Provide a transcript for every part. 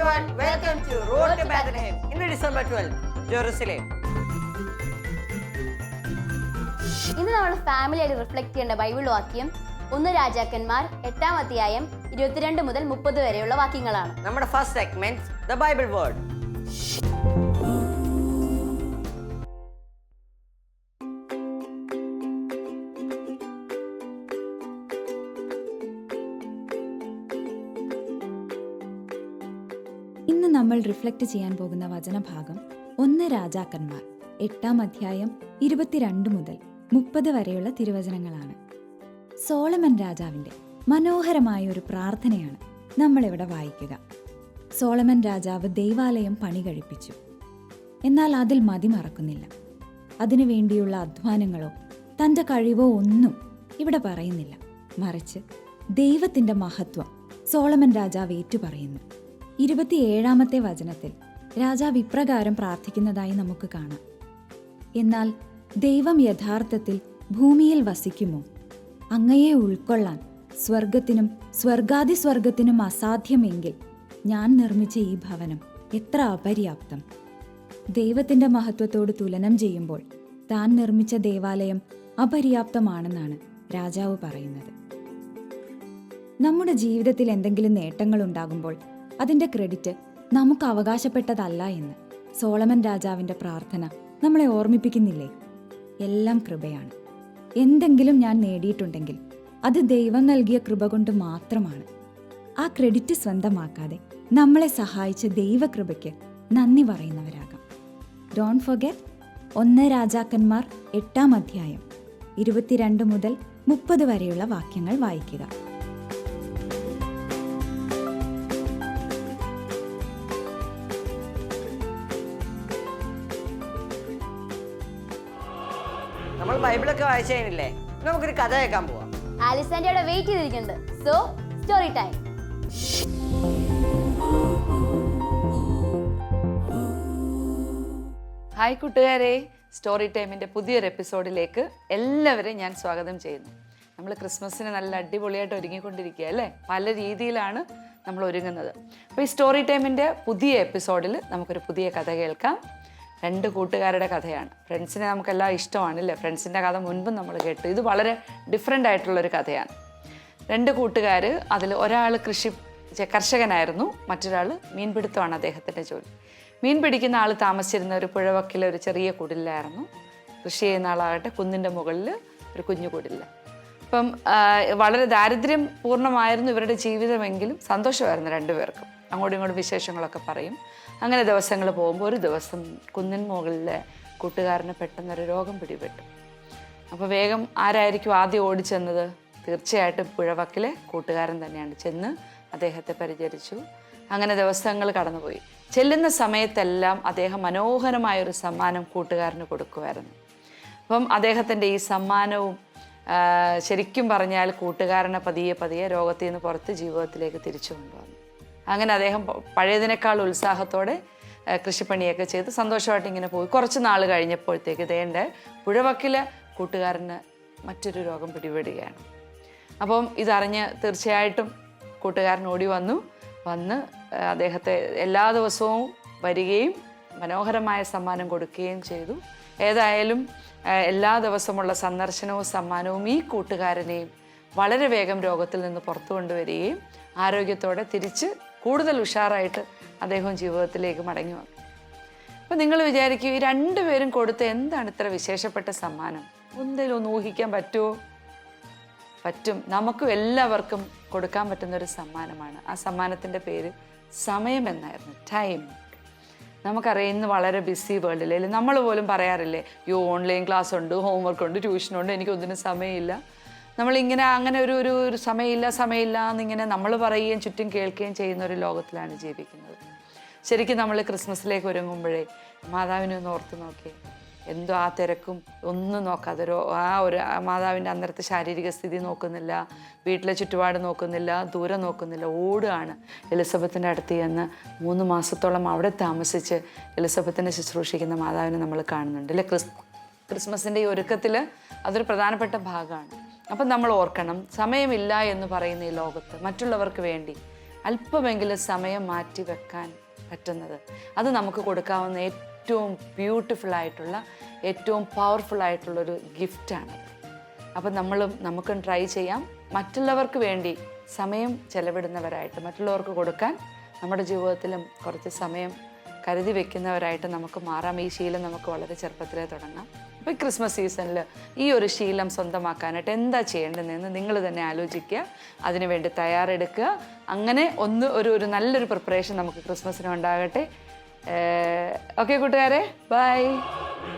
everyone, welcome to Road to Bethlehem. ഇന്ന് December 12, Jerusalem. ഇന്ന് നമ്മൾ ഫാമിലി ആയിട്ട് റിഫ്ലക്ട് ചെയ്യേണ്ട ബൈബിൾ വാക്യം 1 രാജാക്കന്മാർ 8-ാം അധ്യായം 22 മുതൽ 30 വരെയുള്ള വാക്യങ്ങളാണ്. നമ്മുടെ first segment the Bible word. ഇന്ന് നമ്മൾ റിഫ്ലക്റ്റ് ചെയ്യാൻ പോകുന്ന വചനഭാഗം 1 രാജാക്കന്മാർ 8-ാം അധ്യായം 22 മുതൽ 30 വരെയുള്ള തിരുവചനങ്ങളാണ്. സോളമൻ രാജാവിൻ്റെ മനോഹരമായ ഒരു പ്രാർത്ഥനയാണ് നമ്മളിവിടെ വായിക്കുക. സോളമൻ രാജാവ് ദൈവാലയം പണി കഴിപ്പിച്ചു. എന്നാൽ അതിൽ മതിമറക്കുന്നില്ല. അതിനുവേണ്ടിയുള്ള അധ്വാനങ്ങളോ തൻ്റെ കഴിവോ ഒന്നും ഇവിടെ പറയുന്നില്ല. മറിച്ച് ദൈവത്തിൻ്റെ മഹത്വം സോളമൻ രാജാവ് ഏറ്റുപറയുന്നു. 27-ാമത്തെ വചനത്തിൽ രാജാവ് ഇപ്രകാരം പ്രാർത്ഥിക്കുന്നതായി നമുക്ക് കാണാം. എന്നാൽ ദൈവം യഥാർത്ഥത്തിൽ ഭൂമിയിൽ വസിക്കുമോ? അങ്ങയെ ഉൾക്കൊള്ളാൻ സ്വർഗത്തിനും സ്വർഗാതിസ്വർഗത്തിനും അസാധ്യമെങ്കിൽ ഞാൻ നിർമ്മിച്ച ഈ ഭവനം എത്ര അപര്യാപ്തം. ദൈവത്തിൻ്റെ മഹത്വത്തോട് തുലനം ചെയ്യുമ്പോൾ താൻ നിർമ്മിച്ച ദേവാലയം അപര്യാപ്തമാണെന്നാണ് രാജാവ് പറയുന്നത്. നമ്മുടെ ജീവിതത്തിൽ എന്തെങ്കിലും നേട്ടങ്ങൾ ഉണ്ടാകുമ്പോൾ അതിൻ്റെ ക്രെഡിറ്റ് നമുക്ക് അവകാശപ്പെട്ടതല്ല എന്ന് സോളമൻ രാജാവിൻ്റെ പ്രാർത്ഥന നമ്മളെ ഓർമ്മിപ്പിക്കുന്നില്ലേ? എല്ലാം കൃപയാണ്. എന്തെങ്കിലും ഞാൻ നേടിയിട്ടുണ്ടെങ്കിൽ അത് ദൈവം നൽകിയ കൃപ കൊണ്ട് മാത്രമാണ്. ആ ക്രെഡിറ്റ് സ്വന്തമാക്കാതെ നമ്മളെ സഹായിച്ച ദൈവകൃപയ്ക്ക് നന്ദി പറയുന്നവരാകാം. ഡോണ്ട് ഫർഗെറ്റ് 1 രാജാക്കന്മാർ 8-ാം അധ്യായം 22 മുതൽ 30 വരെയുള്ള വാക്യങ്ങൾ വായിക്കുക. നമ്മൾ ബൈബിളൊക്കെ വായിച്ചു കഴിഞ്ഞില്ലേ? നമുക്കൊരു കഥ കേൾക്കാൻ പോവാം. ആലിസാൻഡി അവിടെ വെയിറ്റ് ചെയ്തിരിക്കുന്നുണ്ട്. So story time. ഹായ് കൂട്ടുകാരെ, സ്റ്റോറി ടൈമിൻ്റെ പുതിയൊരു എപ്പിസോഡിലേക്ക് എല്ലാവരെയും ഞാൻ സ്വാഗതം ചെയ്യുന്നു. നമ്മൾ ക്രിസ്മസിന് നല്ല അടിപൊളിയായിട്ട് ഒരുങ്ങിക്കൊണ്ടിരിക്കുക അല്ലേ? പല രീതിയിലാണ് നമ്മൾ ഒരുങ്ങുന്നത്. അപ്പോൾ ഈ സ്റ്റോറി ടൈമിൻ്റെ പുതിയ എപ്പിസോഡിൽ നമുക്കൊരു പുതിയ കഥ കേൾക്കാം. 2 കൂട്ടുകാരുടെ കഥയാണ്. ഫ്രണ്ട്സിനെ നമുക്കെല്ലാം ഇഷ്ടമാണ് അല്ലേ? ഫ്രണ്ട്സിൻ്റെ കഥ മുൻപും നമ്മൾ കേട്ടു. ഇത് വളരെ ഡിഫറെൻ്റ് ആയിട്ടുള്ളൊരു കഥയാണ്. 2 കൂട്ടുകാർ, അതിൽ ഒരാൾ കർഷകനായിരുന്നു, മറ്റൊരാൾ മീൻപിടുത്തമാണ് അദ്ദേഹത്തിൻ്റെ ജോലി. മീൻ പിടിക്കുന്ന ആൾ താമസിച്ചിരുന്ന ഒരു പുഴവക്കിലെ ഒരു ചെറിയ കുടിലായിരുന്നു. കൃഷി ചെയ്യുന്ന ആളാകട്ടെ കുന്നിൻ്റെ മുകളിൽ ഒരു കുഞ്ഞു കുടില്ല. അപ്പം വളരെ ദാരിദ്ര്യം പൂർണ്ണമായിരുന്നു ഇവരുടെ ജീവിതമെങ്കിലും സന്തോഷമായിരുന്നു 2 പേർക്കും. അങ്ങോട്ടും ഇങ്ങോട്ടും വിശേഷങ്ങളൊക്കെ പറയും. അങ്ങനെ ദിവസങ്ങൾ പോകുമ്പോൾ ഒരു ദിവസം കുന്നിൻ മുകളിലെ കൂട്ടുകാരന് പെട്ടെന്നൊരു രോഗം പിടിപെട്ടു. അപ്പോൾ വേഗം ആരായിരിക്കും ആദ്യം ഓടിച്ചെന്നത്? തീർച്ചയായിട്ടും പുഴവക്കിലെ കൂട്ടുകാരൻ തന്നെയാണ്. ചെന്ന് അദ്ദേഹത്തെ പരിചരിച്ചു. അങ്ങനെ ദിവസങ്ങൾ കടന്നുപോയി. ചെല്ലുന്ന സമയത്തെല്ലാം അദ്ദേഹം മനോഹരമായൊരു സമ്മാനം കൂട്ടുകാരന് കൊടുക്കുമായിരുന്നു. അപ്പം അദ്ദേഹത്തിൻ്റെ ഈ സമ്മാനവും ശരിക്കും പറഞ്ഞാൽ കൂട്ടുകാരനെ പതിയെ പതിയെ രോഗത്തിൽ നിന്ന് പുറത്ത് ജീവിതത്തിലേക്ക് തിരിച്ചു കൊണ്ടുവന്നു. അങ്ങനെ അദ്ദേഹം പഴയതിനേക്കാൾ ഉത്സാഹത്തോടെ കൃഷിപ്പണിയൊക്കെ ചെയ്ത് സന്തോഷമായിട്ട് ഇങ്ങനെ പോയി. കുറച്ച് നാൾ കഴിഞ്ഞപ്പോഴത്തേക്ക് ദേണ്ട പുഴവക്കിലെ കൂട്ടുകാരന് മറ്റൊരു രോഗം പിടിപെടുകയാണ്. അപ്പം ഇതറിഞ്ഞ് തീർച്ചയായിട്ടും കൂട്ടുകാരൻ ഓടി വന്ന് അദ്ദേഹത്തെ എല്ലാ ദിവസവും വരികയും മനോഹരമായ സമ്മാനം കൊടുക്കുകയും ചെയ്തു. ഏതായാലും എല്ലാ ദിവസമുള്ള സന്ദർശനവും സമ്മാനവും ഈ കൂട്ടുകാരനെയും വളരെ വേഗം രോഗത്തിൽ നിന്ന് പുറത്തു കൊണ്ടുവരികയും ആരോഗ്യത്തോടെ തിരിച്ച് കൂടുതൽ ഉഷാറായിട്ട് അദ്ദേഹം ജീവിതത്തിലേക്ക് മടങ്ങി വന്നു. അപ്പം നിങ്ങൾ വിചാരിക്കും, ഈ 2 പേരും കൊടുത്ത എന്താണ് ഇത്ര വിശേഷപ്പെട്ട സമ്മാനം? എന്തെങ്കിലും ഒന്ന് ഊഹിക്കാൻ പറ്റുമോ? പറ്റും. നമുക്കും എല്ലാവർക്കും കൊടുക്കാൻ പറ്റുന്നൊരു സമ്മാനമാണ്. ആ സമ്മാനത്തിൻ്റെ പേര് സമയം എന്നായിരുന്നു. ടൈം. നമുക്കറിയാം, ഇന്ന് വളരെ ബിസി വേൾഡിൽ നമ്മൾ പോലും പറയാറില്ലേ, ഓൺലൈൻ ക്ലാസ് ഉണ്ട്, ഹോംവർക്ക് ഉണ്ട്, ട്യൂഷനുണ്ട്, എനിക്കൊന്നിനും സമയമില്ല. നമ്മളിങ്ങനെ അങ്ങനെ ഒരു സമയമില്ല എന്നിങ്ങനെ നമ്മൾ പറയുകയും ചുറ്റും കേൾക്കുകയും ചെയ്യുന്ന ഒരു ലോകത്തിലാണ് ജീവിക്കുന്നത്. ശരിക്കും നമ്മൾ ക്രിസ്മസിലേക്ക് ഒരുങ്ങുമ്പോഴേ മാതാവിനെ ഒന്ന് ഓർത്ത് നോക്കിയേ. എന്തോ ആ തിരക്കും ഒന്നും നോക്കാതെ ഒരു മാതാവിൻ്റെ അന്നേരത്തെ ശാരീരിക സ്ഥിതി നോക്കുന്നില്ല, വീട്ടിലെ ചുറ്റുപാട് നോക്കുന്നില്ല, ദൂരം നോക്കുന്നില്ല, ഓടുകയാണ്. എലിസബത്തിൻ്റെ അടുത്ത് ചെന്ന് 3 മാസത്തോളം അവിടെ താമസിച്ച് എലിസബത്തിനെ ശുശ്രൂഷിക്കുന്ന മാതാവിനെ നമ്മൾ കാണുന്നുണ്ട് അല്ലേ? ക്രിസ്മസിൻ്റെ ഈ ഒരുക്കത്തിൽ അതൊരു പ്രധാനപ്പെട്ട ഭാഗമാണ്. അപ്പം നമ്മൾ ഓർക്കണം, സമയമില്ല എന്ന് പറയുന്ന ഈ ലോകത്ത് മറ്റുള്ളവർക്ക് വേണ്ടി അല്പമെങ്കിലും സമയം മാറ്റി വെക്കാൻ പറ്റുന്നത്, അത് നമുക്ക് കൊടുക്കാവുന്ന ഏറ്റവും ബ്യൂട്ടിഫുൾ ആയിട്ടുള്ള, ഏറ്റവും പവർഫുൾ ആയിട്ടുള്ളൊരു ഗിഫ്റ്റാണ്. അപ്പം നമുക്കും ട്രൈ ചെയ്യാം. മറ്റുള്ളവർക്ക് വേണ്ടി സമയം ചെലവിടുന്നവരായിട്ട്, മറ്റുള്ളവർക്ക് കൊടുക്കാൻ നമ്മുടെ ജീവിതത്തിലും കുറച്ച് സമയം കരുതി വെക്കുന്നവരായിട്ട് നമുക്ക് മാറാം. ഈ ശീലം നമുക്ക് വളരെ ചെറുപ്പത്തിലേ തുടങ്ങാം. അപ്പോൾ ഈ ക്രിസ്മസ് സീസണിൽ ഈ ഒരു ശീലം സ്വന്തമാക്കാനായിട്ട് എന്താ ചെയ്യേണ്ടതെന്ന് നിങ്ങൾ തന്നെ ആലോചിക്കുക, അതിനുവേണ്ടി തയ്യാറെടുക്കുക. അങ്ങനെ ഒരു നല്ലൊരു പ്രിപ്പറേഷൻ നമുക്ക് ക്രിസ്മസിന് ഉണ്ടാകട്ടെ. ഓക്കെ കൂട്ടുകാരെ, ബൈ.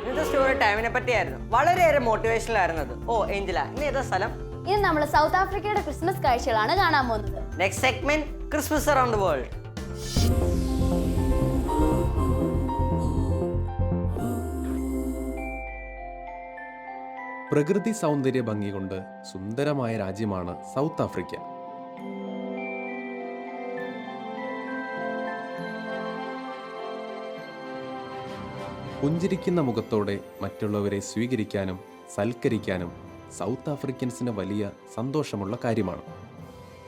ഇന്നത്തെ സ്റ്റോറി ടൈമിനെ പറ്റിയായിരുന്നു, വളരെയേറെ മോട്ടിവേഷണൽ ആയിരുന്നത്. ഓ ഏഞ്ചല, ഇനി ഏതാ സ്ഥലം? ഇനി നമ്മൾ സൗത്ത് ആഫ്രിക്കയുടെ ക്രിസ്മസ് കാഴ്ചകളാണ് കാണാൻ പോകുന്നത്. Next segment Christmas around the world. പ്രകൃതി സൗന്ദര്യ ഭംഗി കൊണ്ട് സുന്ദരമായ രാജ്യമാണ് സൗത്ത് ആഫ്രിക്ക. പുഞ്ചിരിക്കുന്ന മുഖത്തോടെ മറ്റുള്ളവരെ സ്വീകരിക്കാനും സൽക്കരിക്കാനും സൗത്ത് ആഫ്രിക്കൻസിന് വലിയ സന്തോഷമുള്ള കാര്യമാണ്.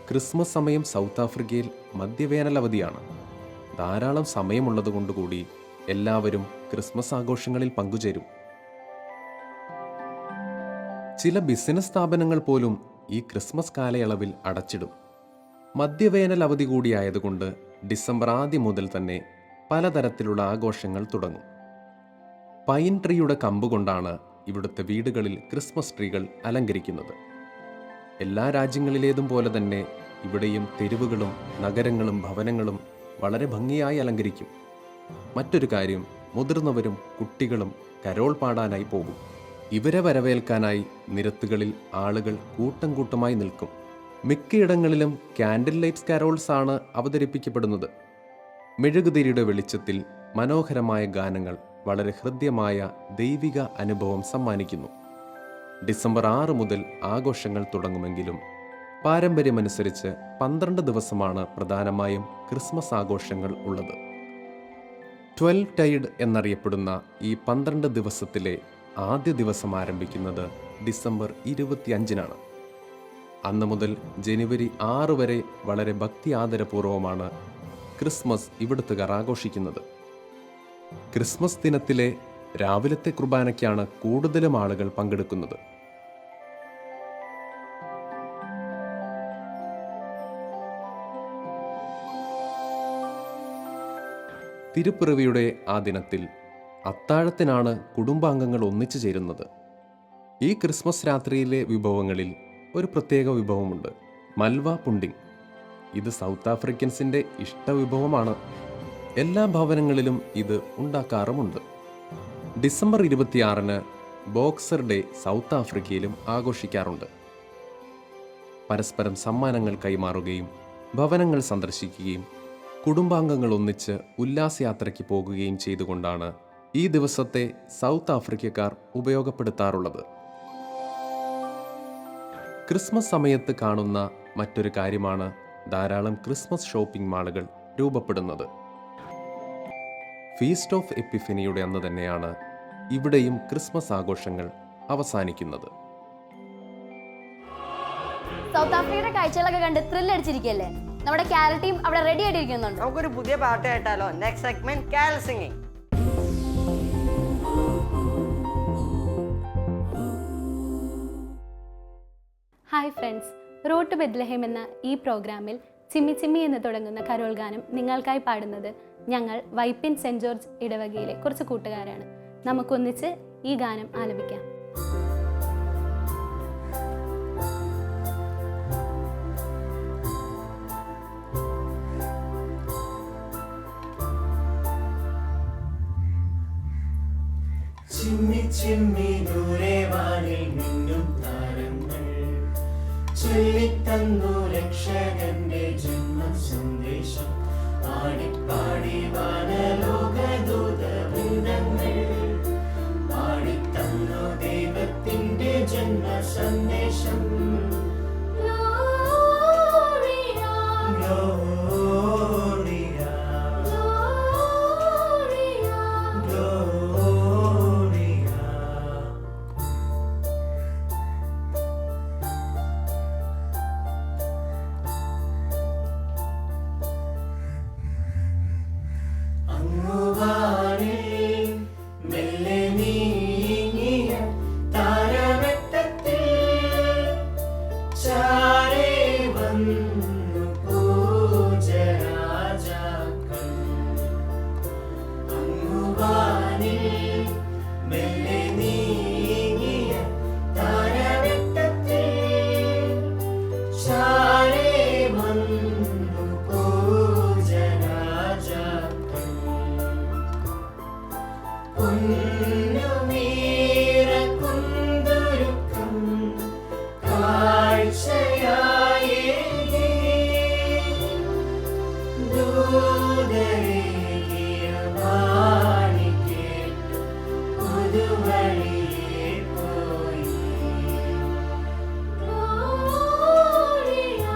ക്രിസ്മസ് സമയം സൗത്ത് ആഫ്രിക്കയിൽ മധ്യവേനൽ അവധിയാണ്. ധാരാളം സമയമുള്ളതുകൊണ്ടുകൂടി എല്ലാവരും ക്രിസ്മസ് ആഘോഷങ്ങളിൽ പങ്കുചേരും. ചില ബിസിനസ് സ്ഥാപനങ്ങൾ പോലും ഈ ക്രിസ്മസ് കാലയളവിൽ അടച്ചിടും. മധ്യവേനൽ അവധി കൂടിയായതുകൊണ്ട് ഡിസംബർ ആദ്യം മുതൽ തന്നെ പലതരത്തിലുള്ള ആഘോഷങ്ങൾ തുടങ്ങും. പൈൻ ട്രീയുടെ കമ്പുകൊണ്ടാണ് ഇവിടുത്തെ വീടുകളിൽ ക്രിസ്മസ് ട്രീകൾ അലങ്കരിക്കുന്നത്. എല്ലാ രാജ്യങ്ങളിലേതും പോലെ തന്നെ ഇവിടെയും തെരുവുകളും നഗരങ്ങളും ഭവനങ്ങളും വളരെ ഭംഗിയായി അലങ്കരിക്കും. മറ്റൊരു കാര്യം, മുതിർന്നവരും കുട്ടികളും കരോൾ പാടാനായി പോകും. ഇവരെ വരവേൽക്കാനായി നിരത്തുകളിൽ ആളുകൾ കൂട്ടം കൂട്ടമായി നിൽക്കും. മിക്കയിടങ്ങളിലും കാൻഡിൽ ലൈറ്റ്സ് കാരോൾസ് ആണ് അവതരിപ്പിക്കപ്പെടുന്നത്. മെഴുകുതിരിയുടെ വെളിച്ചത്തിൽ മനോഹരമായ ഗാനങ്ങൾ വളരെ ഹൃദ്യമായ ദൈവിക അനുഭവം സമ്മാനിക്കുന്നു. ഡിസംബർ 6 മുതൽ ആഘോഷങ്ങൾ തുടങ്ങുമെങ്കിലും പാരമ്പര്യമനുസരിച്ച് 12 ദിവസമാണ് പ്രധാനമായും ക്രിസ്മസ് ആഘോഷങ്ങൾ ഉള്ളത്. 12 ടൈഡ് എന്നറിയപ്പെടുന്ന ഈ 12 ദിവസത്തിലെ ആദ്യ ദിവസം ആരംഭിക്കുന്നത് ഡിസംബർ 25-നാണ്. അന്ന് മുതൽ ജനുവരി 6 വരെ വളരെ ഭക്തി ആദരപൂർവമാണ് ക്രിസ്മസ് ഇവിടുത്തുകാർ ആഘോഷിക്കുന്നത്. ക്രിസ്മസ് ദിനത്തിലെ രാവിലത്തെ കുർബാനയ്ക്കാണ് കൂടുതലും ആളുകൾ പങ്കെടുക്കുന്നത്. തിരുപ്പിറവിയുടെ ആ ദിനത്തിൽ അത്താഴത്തിനാണ് കുടുംബാംഗങ്ങൾ ഒന്നിച്ചു ചേരുന്നത്. ഈ ക്രിസ്മസ് രാത്രിയിലെ വിഭവങ്ങളിൽ ഒരു പ്രത്യേക വിഭവമുണ്ട്, മൽവ പുഡിംഗ്. ഇത് സൗത്ത് ആഫ്രിക്കൻസിൻ്റെ ഇഷ്ടവിഭവമാണ്. എല്ലാ ഭവനങ്ങളിലും ഇത് ഉണ്ടാക്കാറുമുണ്ട്. ഡിസംബർ 26-ന് ബോക്സർ ഡേ സൗത്ത് ആഫ്രിക്കയിലും ആഘോഷിക്കാറുണ്ട്. പരസ്പരം സമ്മാനങ്ങൾ കൈമാറുകയും ഭവനങ്ങൾ സന്ദർശിക്കുകയും കുടുംബാംഗങ്ങൾ ഒന്നിച്ച് ഉല്ലാസയാത്രയ്ക്ക് പോകുകയും ചെയ്തുകൊണ്ടാണ് ഈ ദിവസത്തെ സൗത്ത് ആഫ്രിക്കക്കാർ ഉപയോഗപ്പെടുത്താറുള്ളത്. ക്രിസ്മസ് സമയത്ത് കാണുന്ന മറ്റൊരു കാര്യമാണ് ധാരാളം ക്രിസ്മസ് ഷോപ്പിംഗ് മാളുകൾ രൂപപ്പെടുന്നത്. ഫീസ്റ്റ് ഓഫ് എപ്പിഫനിയുടെ അന്ന് തന്നെയാണ് ഇവിടെയും ക്രിസ്മസ് ആഘോഷങ്ങൾ അവസാനിക്കുന്നത്. സൗത്ത് ആഫ്രിക്കയുടെ കാഴ്ചകളൊക്കെ കണ്ട് ത്രില്ലടിച്ചിരിക്കുകയല്ലേ? നമ്മുടെ കാരൽ ടീം അവിടെ റെഡി ആയിട്ടിരിക്കുന്നുണ്ട്. നമുക്കൊരു പുതിയ പാട്ട് കേട്ടാലോ? Next segment carol singing. Hi friends, road to Bethlehem എന്ന ഈ പ്രോഗ്രാമിൽ ചിമ്മി ചിമ്മി എന്ന് തുടങ്ങുന്ന കരോൾ ഗാനം നിങ്ങൾക്കായി പാടുന്നത് ഞങ്ങൾ വൈപ്പിൻ സെൻറ് ജോർജ് ഇടവകയിലെ കുറച്ച് കൂട്ടുകാരാണ്. നമുക്കൊന്നിച്ച് ഈ ഗാനം ആലപിക്കാം. ചിമ്മി ചിമ്മി ദൂരെ വാനിൽ മിന്നും താരങ്ങൾ ചൊല്ലിത്തന്നു രക്ഷകന്റെ ജന്മ സന്ദേശം. പാടിപ്പാടി വാനലോകദൂതവൃന്ദങ്ങൾ പാടിത്തന്നു ദൈവത്തിന്റെ ജന്മ സന്ദേശം. പൊന്നുമീറ കുന്തുരുക്കം കാഴ്ചയായി ദൂതരേകിയ വാണി കേട്ടു പുതുവഴിയെ പോയി. Gloria,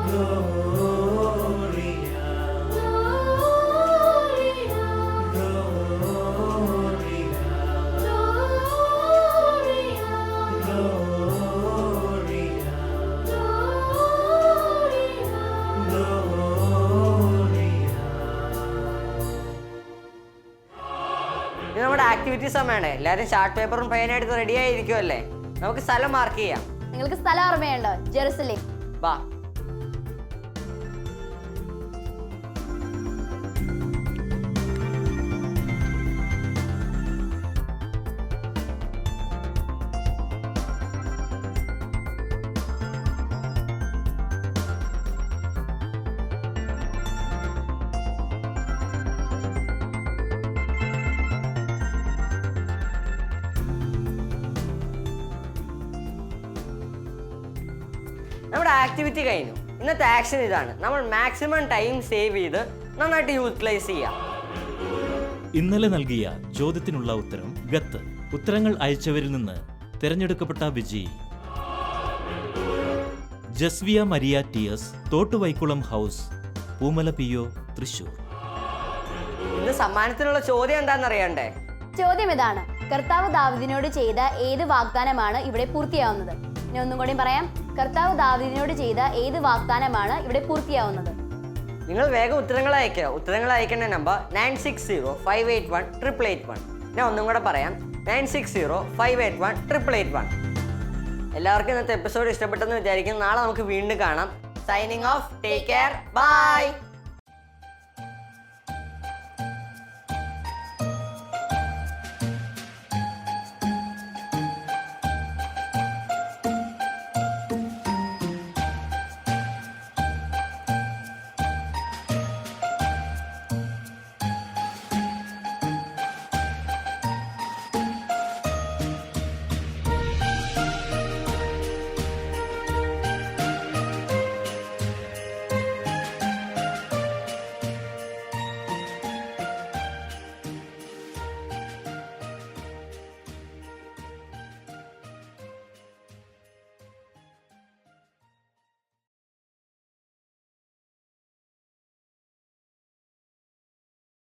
Gloria, Gloria, Gloria, ഇത് നമ്മുടെ ആക്ടിവിറ്റി സമയമാണ്. എല്ലാവരും ചാർട്ട് പേപ്പറും പേനായിട്ട് റെഡി ആയിരിക്കുമല്ലേ? നമുക്ക് സ്ഥലം മാർക്ക് ചെയ്യാം. നിങ്ങൾക്ക് സ്ഥലം ഓർമ്മയുണ്ടോ? ജെറുസലേം. വാ. നമ്മുടെ ആക്ടിവിറ്റി കഴിഞ്ഞു. ഇന്നത്തെ ആക്ഷൻ ഇതാണ്. നമ്മൾ മാക്സിമം ടൈം സേവ് ചെയ്ത് നന്നായിട്ട് യൂട്ടിലൈസ് ചെയ്യാം. ഇന്നലെ നൽകിയ ചോദ്യത്തിനുള്ള ഉത്തരം ഗത്ത്. ഉത്തരങ്ങൾ അയച്ചവരിൽ നിന്ന് തിരഞ്ഞെടുക്കപ്പെട്ട വിജയി Jasviya Maria Tias, Thottuvaikulam house, Poomala PO, Thrissur. ഇന്ന് സമ്മാനത്തിനുള്ള ചോദ്യം എന്താണെന്ന് അറിയണ്ടേ? ചോദ്യം ഇതാണ്: കർത്താവ് ദാവീദിനോട് ചെയ്ത ഏത് വാഗ്ദാനമാണ് ഇവിടെ പൂർത്തിയാവുന്നത്? ഇനി ഒന്നും കൂടി പറയാം. കർത്താവ് ദാവീദിനോട് ചെയ്ത ഏത് വാഗ്ദാനമാണ് ഇവിടെ പൂർത്തിയാവുന്നത്? നിങ്ങൾ വേഗം ഉത്തരങ്ങൾ അയക്കുക. ഉത്തരങ്ങൾ അയക്കേണ്ട നമ്പർ 9605818881. ഞാൻ ഒന്നും കൂടെ പറയാം, 9605818881. എല്ലാവർക്കും ഇന്നത്തെ എപ്പിസോഡ് ഇഷ്ടപ്പെട്ടെന്ന് വിചാരിക്കും. നാളെ നമുക്ക് വീണ്ടും കാണാം. Signing off. Take care. By.